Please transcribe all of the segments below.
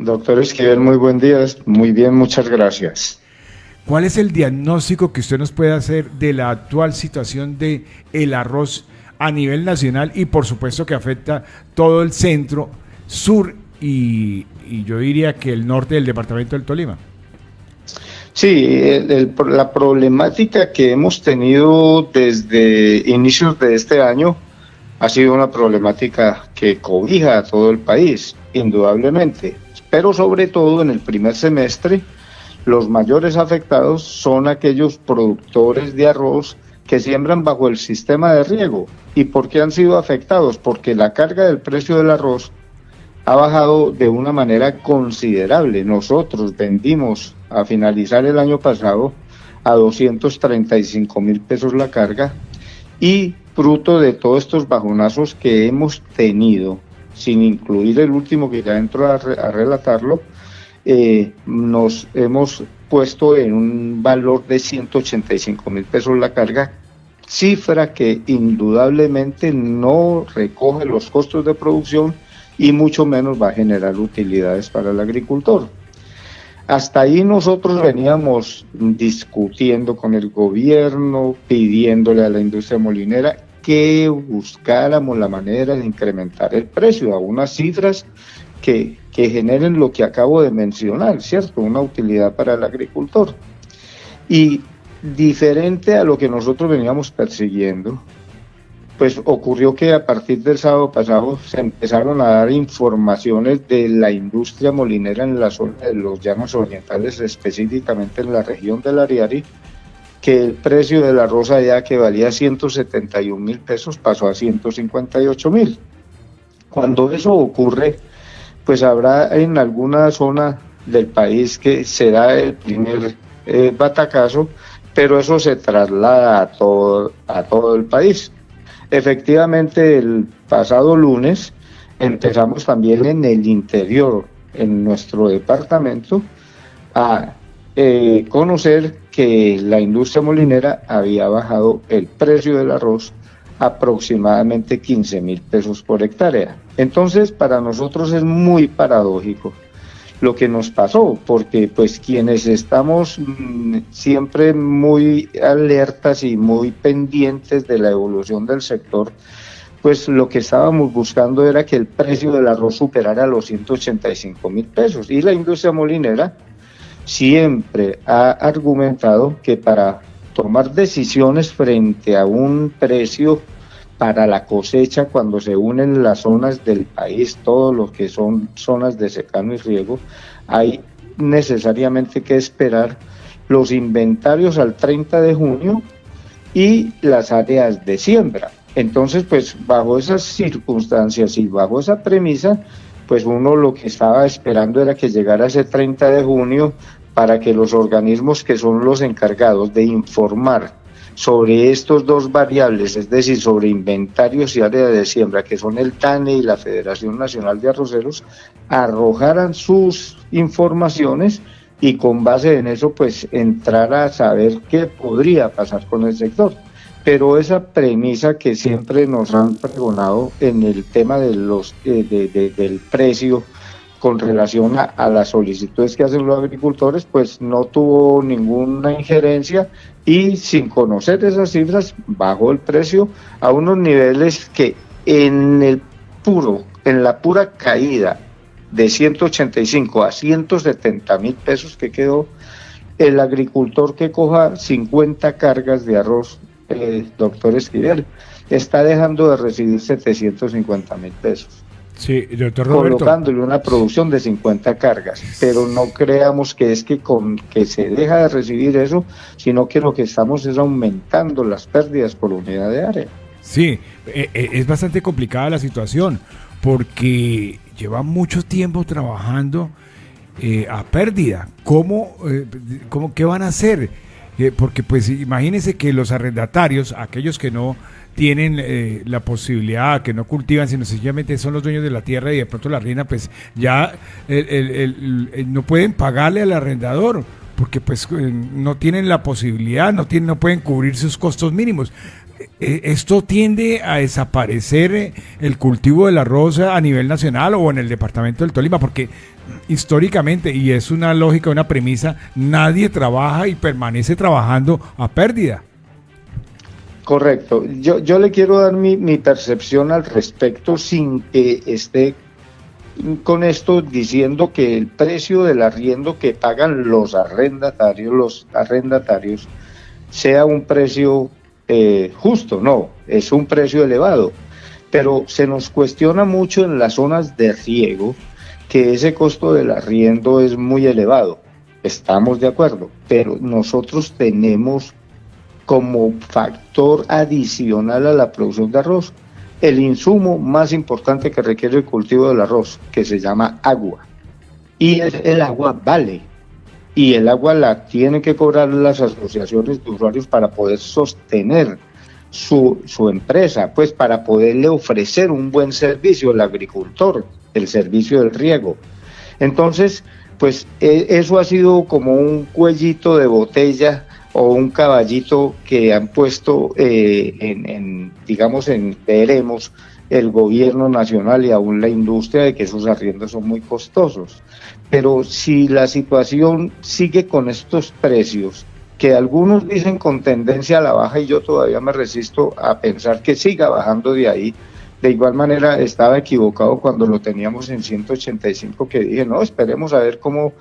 Doctor Esquivel, muy buen día. Muy bien, muchas gracias. ¿Cuál es el diagnóstico que usted nos puede hacer de la actual situación de el arroz a nivel nacional y por supuesto que afecta todo el centro, sur y yo diría que el norte del departamento del Tolima? Sí, la problemática que hemos tenido desde inicios de este año ha sido una problemática que cobija a todo el país, indudablemente, pero sobre todo en el primer semestre, los mayores afectados son aquellos productores de arroz que siembran bajo el sistema de riego. ¿Y por qué han sido afectados? Porque la carga del precio del arroz ha bajado de una manera considerable. Nosotros vendimos a finalizar el año pasado a 235.000 pesos la carga y fruto de todos estos bajonazos que hemos tenido, sin incluir el último que ya entro a relatarlo, nos hemos puesto en un valor de 185.000 pesos la carga, cifra que indudablemente no recoge los costos de producción y mucho menos va a generar utilidades para el agricultor. Hasta ahí nosotros veníamos discutiendo con el gobierno, pidiéndole a la industria molinera que buscáramos la manera de incrementar el precio a unas cifras que generen lo que acabo de mencionar, ¿cierto? Una utilidad para el agricultor. Y diferente a lo que nosotros veníamos persiguiendo, pues ocurrió que a partir del sábado pasado se empezaron a dar informaciones de la industria molinera en la zona de los llanos orientales, específicamente en la región del Ariari, que el precio del arroz allá, que valía 171.000 pesos, pasó a 158.000. Cuando eso ocurre, pues habrá en alguna zona del país que será el primer batacazo, pero eso se traslada a todo el país. Efectivamente, el pasado lunes empezamos también en el interior, en nuestro departamento, a conocer que la industria molinera había bajado el precio del arroz aproximadamente 15.000 pesos por hectárea. Entonces, para nosotros es muy paradójico lo que nos pasó, porque pues quienes estamos siempre muy alertas y muy pendientes de la evolución del sector, pues lo que estábamos buscando era que el precio del arroz superara los 185.000 pesos. Y la industria molinera siempre ha argumentado que para tomar decisiones frente a un precio para la cosecha, cuando se unen las zonas del país, todo lo que son zonas de secano y riego, hay necesariamente que esperar los inventarios al 30 de junio y las áreas de siembra. Entonces, pues bajo esas circunstancias y bajo esa premisa, pues uno lo que estaba esperando era que llegara ese 30 de junio para que los organismos que son los encargados de informar sobre estos dos variables, es decir, sobre inventarios y área de siembra, que son el TANE y la Federación Nacional de Arroceros, arrojaran sus informaciones y con base en eso, pues, entrar a saber qué podría pasar con el sector. Pero esa premisa que siempre nos han pregonado en el tema de del precio con relación a las solicitudes que hacen los agricultores, pues no tuvo ninguna injerencia y sin conocer esas cifras bajó el precio a unos niveles que en la pura caída de 185 a 170.000 pesos que quedó, el agricultor que coja 50 cargas de arroz, doctor Esquivel, está dejando de recibir 750.000 pesos. Sí, doctor Roberto. Colocándole una producción de 50 cargas, pero no creamos que es que con que se deja de recibir eso, sino que lo que estamos es aumentando las pérdidas por unidad de área. Sí, es bastante complicada la situación, porque lleva mucho tiempo trabajando a pérdida. ¿Qué van a hacer? Porque pues imagínense que los arrendatarios, aquellos que no tienen la posibilidad, que no cultivan, sino sencillamente son los dueños de la tierra y de pronto la rienda, pues ya no pueden pagarle al arrendador, porque pues no tienen la posibilidad, no pueden cubrir sus costos mínimos. Esto tiende a desaparecer el cultivo del arroz a nivel nacional o en el departamento del Tolima, porque históricamente, y es una lógica, una premisa, nadie trabaja y permanece trabajando a pérdida. Correcto. Yo le quiero dar mi percepción al respecto sin que esté con esto diciendo que el precio del arriendo que pagan los arrendatarios sea un precio justo, no, es un precio elevado. Pero se nos cuestiona mucho en las zonas de riego que ese costo del arriendo es muy elevado. Estamos de acuerdo, pero nosotros tenemos como factor adicional a la producción de arroz el insumo más importante que requiere el cultivo del arroz, que se llama agua. Y el agua vale. Y el agua la tienen que cobrar las asociaciones de usuarios para poder sostener su empresa, pues para poderle ofrecer un buen servicio al agricultor, el servicio del riego. Entonces, pues eso ha sido como un cuellito de botella o un caballito que han puesto digamos, en veremos el gobierno nacional y aún la industria, de que esos arriendos son muy costosos. Pero si la situación sigue con estos precios, que algunos dicen con tendencia a la baja, y yo todavía me resisto a pensar que siga bajando de ahí. De igual manera, estaba equivocado cuando lo teníamos en 185, que dije, no, esperemos a ver cómo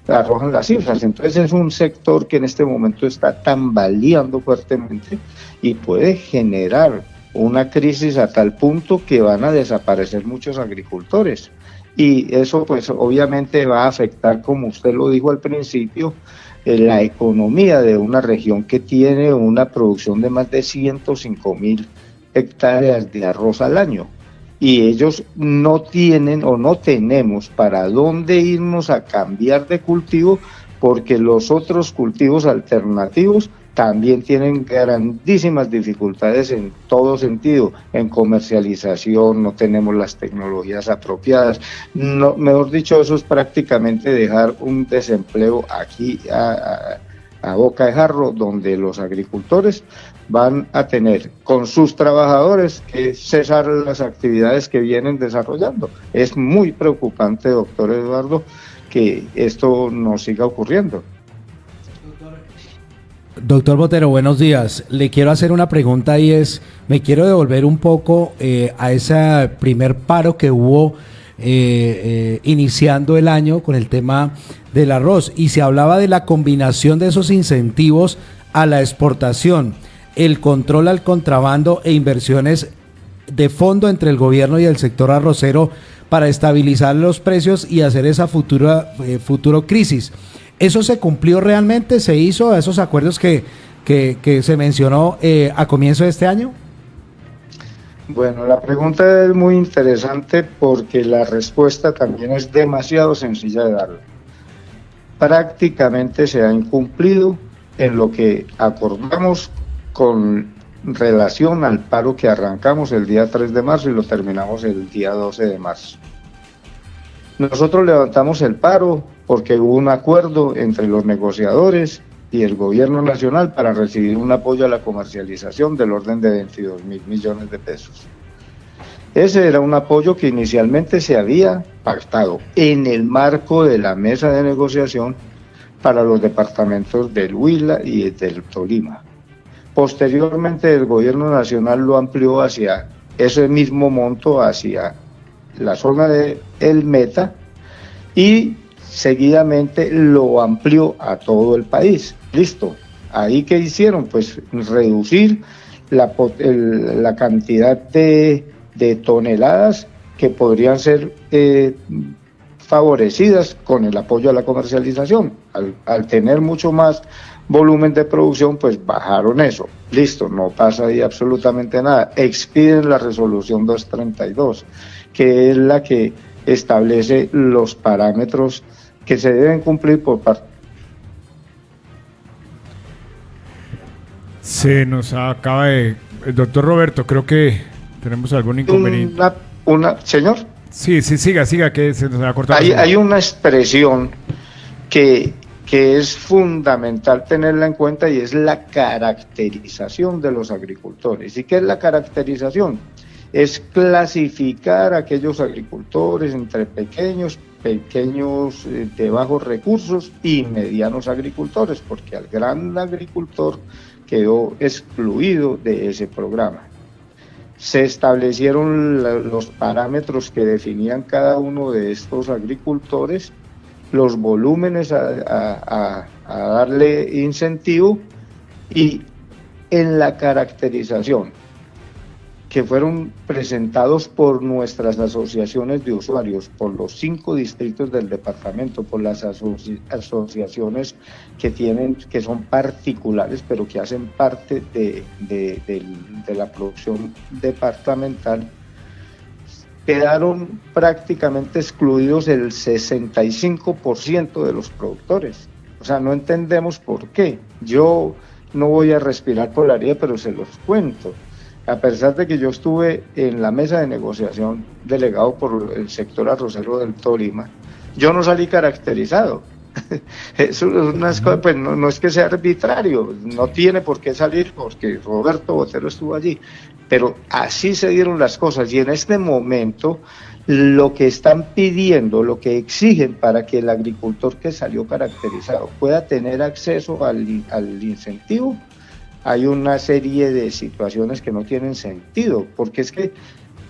arrojan las cifras. Entonces es un sector que en este momento está tambaleando fuertemente y puede generar una crisis a tal punto que van a desaparecer muchos agricultores. Y eso pues obviamente va a afectar, como usted lo dijo al principio, la economía de una región que tiene una producción de más de 105.000 hectáreas de arroz al año. Y ellos no tienen o no tenemos para dónde irnos a cambiar de cultivo, porque los otros cultivos alternativos también tienen grandísimas dificultades en todo sentido, en comercialización, no tenemos las tecnologías apropiadas, no, mejor dicho, eso es prácticamente dejar un desempleo aquí a boca de jarro, donde los agricultores van a tener con sus trabajadores que cesar las actividades que vienen desarrollando. Es muy preocupante, doctor Eduardo, que esto nos siga ocurriendo. Doctor Botero, buenos días. Le quiero hacer una pregunta y me quiero devolver un poco a ese primer paro que hubo iniciando el año con el tema del arroz, y se hablaba de la combinación de esos incentivos a la exportación, el control al contrabando e inversiones de fondo entre el gobierno y el sector arrocero para estabilizar los precios y hacer esa futuro crisis. ¿Eso se cumplió realmente? ¿Se hizo esos acuerdos que se mencionó a comienzo de este año? Bueno, la pregunta es muy interesante porque la respuesta también es demasiado sencilla de darle. Prácticamente se ha incumplido en lo que acordamos con relación al paro que arrancamos el día 3 de marzo y lo terminamos el día 12 de marzo. Nosotros levantamos el paro porque hubo un acuerdo entre los negociadores y el gobierno nacional para recibir un apoyo a la comercialización del orden de 22.000 millones de pesos. Ese era un apoyo que inicialmente se había pactado en el marco de la mesa de negociación para los departamentos del Huila y del Tolima. Posteriormente el gobierno nacional lo amplió hacia ese mismo monto, hacia la zona de El Meta, y seguidamente lo amplió a todo el país. Listo. Ahí, ¿qué hicieron? Pues reducir la cantidad de toneladas que podrían ser favorecidas con el apoyo a la comercialización. Al tener mucho más volumen de producción, pues bajaron eso. Listo, no pasa ahí absolutamente nada. Expiden la resolución 232, que es la que establece los parámetros que se deben cumplir por parte. Se nos acaba de... Doctor Roberto, creo que tenemos algún inconveniente. Señor. Sí, siga, que se nos ha cortado. Hay una expresión que es fundamental tenerla en cuenta, y es la caracterización de los agricultores. ¿Y qué es la caracterización? Es clasificar a aquellos agricultores entre pequeños, pequeños de bajos recursos y medianos agricultores, porque al gran agricultor quedó excluido de ese programa. Se establecieron los parámetros que definían cada uno de estos agricultores, los volúmenes a darle incentivo, y en la caracterización que fueron presentados por nuestras asociaciones de usuarios, por los 5 distritos del departamento, por las asociaciones que son particulares, pero que hacen parte de la producción departamental, quedaron prácticamente excluidos el 65% de los productores. O sea, no entendemos por qué. Yo no voy a respirar por la herida, pero se los cuento. A pesar de que yo estuve en la mesa de negociación delegado por el sector arrocero del Tolima, yo no salí caracterizado. Eso es unas cosas, pues no es que sea arbitrario, no tiene por qué salir porque Roberto Botero estuvo allí, pero así se dieron las cosas, y en este momento lo que están pidiendo, lo que exigen para que el agricultor que salió caracterizado pueda tener acceso al incentivo, hay una serie de situaciones que no tienen sentido, porque es que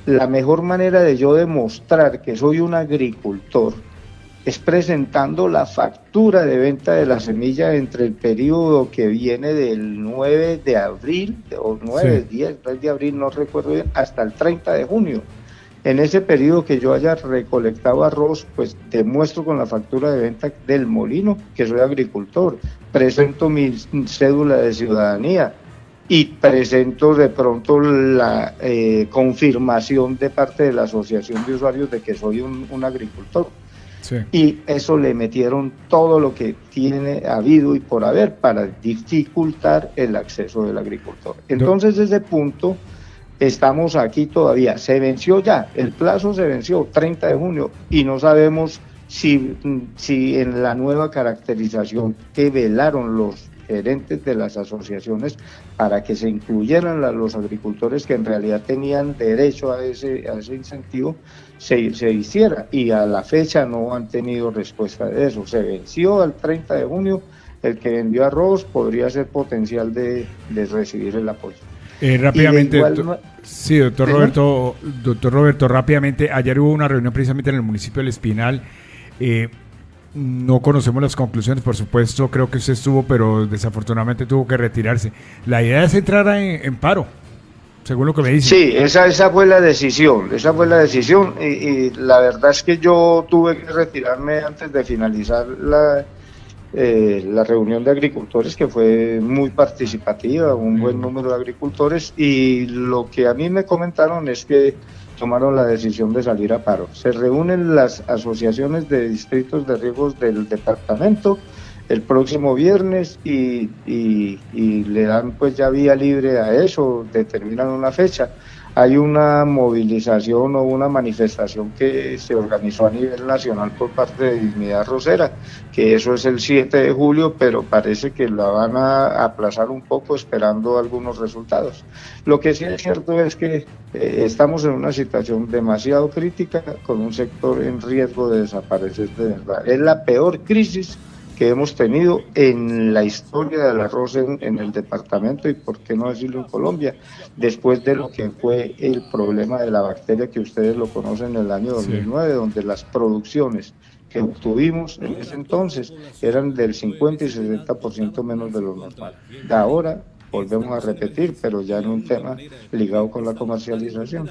la mejor manera de yo demostrar que soy un agricultor es presentando la factura de venta de la semilla entre el periodo que viene del 9 de abril, o 9, sí, 10 de abril, no recuerdo bien, hasta el 30 de junio. En ese periodo que yo haya recolectado arroz, pues demuestro con la factura de venta del molino que soy agricultor, presento mi cédula de ciudadanía y presento de pronto la confirmación de parte de la asociación de usuarios de que soy un agricultor. Sí. Y eso le metieron todo lo que tiene habido y por haber para dificultar el acceso del agricultor. Entonces, desde ese punto, estamos aquí todavía. Se venció ya, el plazo se venció, 30 de junio, y no sabemos si en la nueva caracterización que velaron los gerentes de las asociaciones para que se incluyeran los agricultores que en realidad tenían derecho a ese incentivo, se hiciera, y a la fecha no han tenido respuesta de eso. Se venció el 30 de junio, el que vendió arroz podría ser potencial de recibir el apoyo. Rápidamente, sí, doctor Roberto, rápidamente, ayer hubo una reunión precisamente en el municipio del Espinal. No conocemos las conclusiones, por supuesto, creo que usted estuvo, pero desafortunadamente tuvo que retirarse. La idea es entrar en paro, según lo que me dice. Sí, esa fue la decisión, y la verdad es que yo tuve que retirarme antes de finalizar la reunión de agricultores, que fue muy participativa, un buen número de agricultores, y lo que a mí me comentaron es que tomaron la decisión de salir a paro. Se reúnen las asociaciones de distritos de riegos del departamento el próximo viernes y le dan pues ya vía libre a eso, determinan una fecha. Hay una movilización o una manifestación que se organizó a nivel nacional por parte de Dignidad Arrocera, que eso es el 7 de julio, pero parece que la van a aplazar un poco esperando algunos resultados. Lo que sí es cierto es que estamos en una situación demasiado crítica, con un sector en riesgo de desaparecer de verdad. Es la peor crisis que hemos tenido en la historia del arroz en el departamento, y por qué no decirlo en Colombia, después de lo que fue el problema de la bacteria que ustedes lo conocen en el año 2009, sí, donde las producciones que obtuvimos en ese entonces eran del 50 y 60% menos de lo normal. Ahora volvemos a repetir, pero ya en un tema ligado con la comercialización.